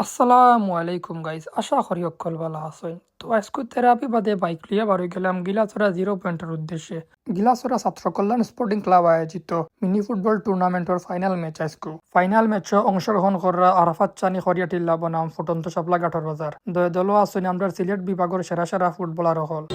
আসসালামু আলাইকুম গাইজ, আশা করি অকল ভালো আছেন। তো আজকে থেরাপি বাদে বাইক লিয়ে বারোই গেলাম গিলাচড়া 0 পয়েন্টের উদ্দেশ্যে। গিলাচড়া ছাত্র কল্যাণ স্পোর্টিং ক্লাব আয়োজিত মিনি ফুটবল টুর্নামেন্টের ফাইনাল ম্যাচ আজকে। ফাইনাল ম্যাচে অংশগ্রহণ করা আরাফাত চানি খরিয়া টিল্লা বনাম ফুটন্ত শাপলা গাঠর বাজার দয় দল আছেন আমরা সিলেট বিভাগের সেরা সেরা ফুটবলার হল।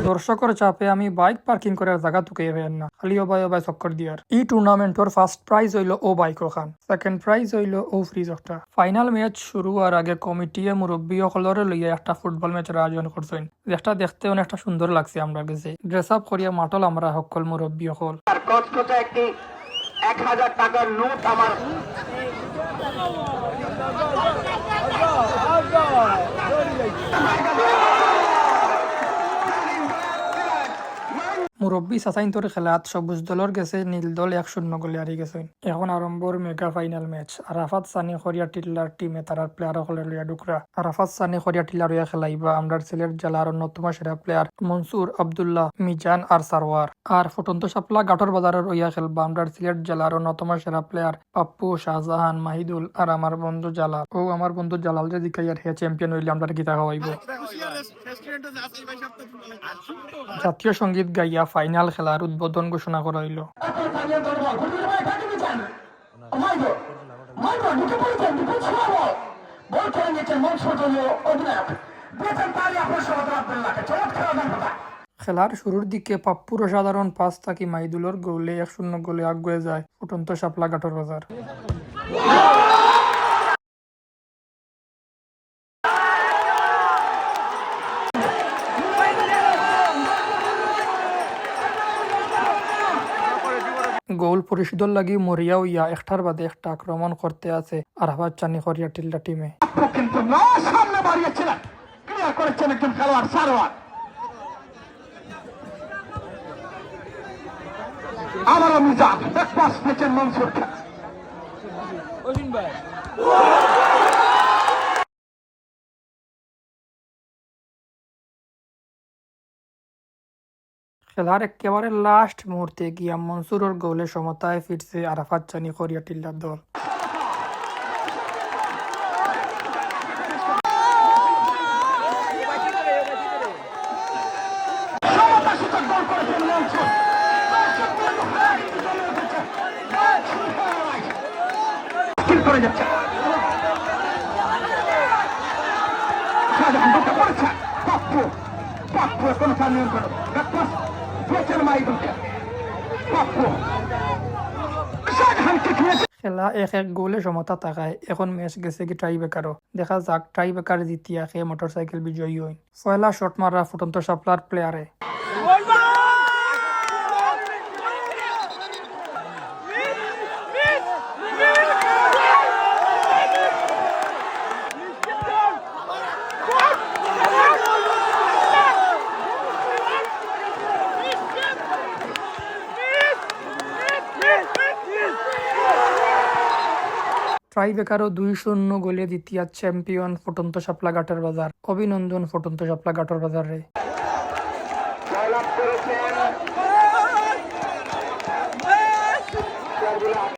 দর্শকের চাপে আমি বাইক পার্কিং করার জায়গা তুকে হইয়ান না, খালি অবাই চক্কর দিয়ার। এই টুর্নামেন্টর ফার্স্ট প্রাইজ হইল ও বাইক খান, সেকেন্ড প্রাইজ হইল ও ফ্রিজ একটা। ফাইনাল ম্যাচ শুরু হওয়ার আগে কমিটিয়ে মুরব্বী সকলরে লইয়া একটা ফুটবল ম্যাচের আয়োজন করছেন, যেটা দেখতে অনেকটা সুন্দর লাগছে। আমরা গেছে ড্রেস আপ করিয়া মাটল আমরা সকল মুরব্বী সকল। 1000 টাকার নোট আমার মুরব্বী সাসাইন্তর খেলাত সবুজ দলের গেছে, নীল দল 1-0 গোলে হারিয়ে গেছে। এখন আরম্ভর mega final match. Arafat Sunny খরিয়া টিল্লার টিমে তারার প্লেয়ার হলে লইয়া ডুকরা। আরাফাত সানি খরিয়া টিল্লার হইয়া খেলাইবা আমরা সিলেট জেলার অন্যতম সেরা প্লেয়ার মনসুর আব্দুল্লাহ, মিজান আর সারওয়ার। আর ফুটন্ত শাপলা গাঠর বাজারের হইয়া খেলবা আমরা সিলেট জেলার অন্যতম সেরা প্লেয়ার পাপ্পু, শাহজাহান, মাহিদুল আর আমার বন্ধু জালাল। ও আমার বন্ধু জালাল যে দিকাইয়ার হে চ্যাম্পিয়ন হইলে আমরা গীতা খাওয়াইব। জাতীয় সঙ্গীত গাইয়া ফাইনাল খেলার উদ্বোধন ঘোষণা করা হইল। খেলার শুরুর দিকে পাপ্পুর অসাধারণ পাস থাকি মাইদুলর গোলে 1-0 গোলে আগুয়ে যায় ফুটন্ত শাপলা গাঠর বাজার। গোল পরিশোধের লাগি মরিয়া হইয়া একটার বাদে একটা আক্রমণ করতে আছে আরাফাত চানি খরিয়া টিল্লা টিমে। কিন্তু না সামনে বাড়িয়েছিলেন, ক্লিয়ার করেছেন একজন খেলোয়াড় সারওয়ার। আবারও মিজান এক পাস পেয়েছেন মনসুর খান। খেলার একেবারে লাস্ট মুহূর্তে গিয়া মনসুরের গোলে সমতায় ফিরছে আরাফাত চানি খরিয়া টিল্লার দল। খেলা 1-1 গোলে সমতা থাকায় এখন ম্যাচ গেছে কি টাই বেকারও। দেখা যাক টাই বেকার জিতিয়া খেয়ে মোটরসাইকেল বিজয়ী হইন। পয়লা শট মারা ফুটন্ত শাপলার প্লেয়ারে। ট্রাইবেকারও 2-0 গোলে দ্বিতীয় চ্যাম্পিয়ন ফুটন্ত শাপলা গাঠর বাজার। অভিনন্দন ফুটন্ত শাপলা গাঠর বাজার রে।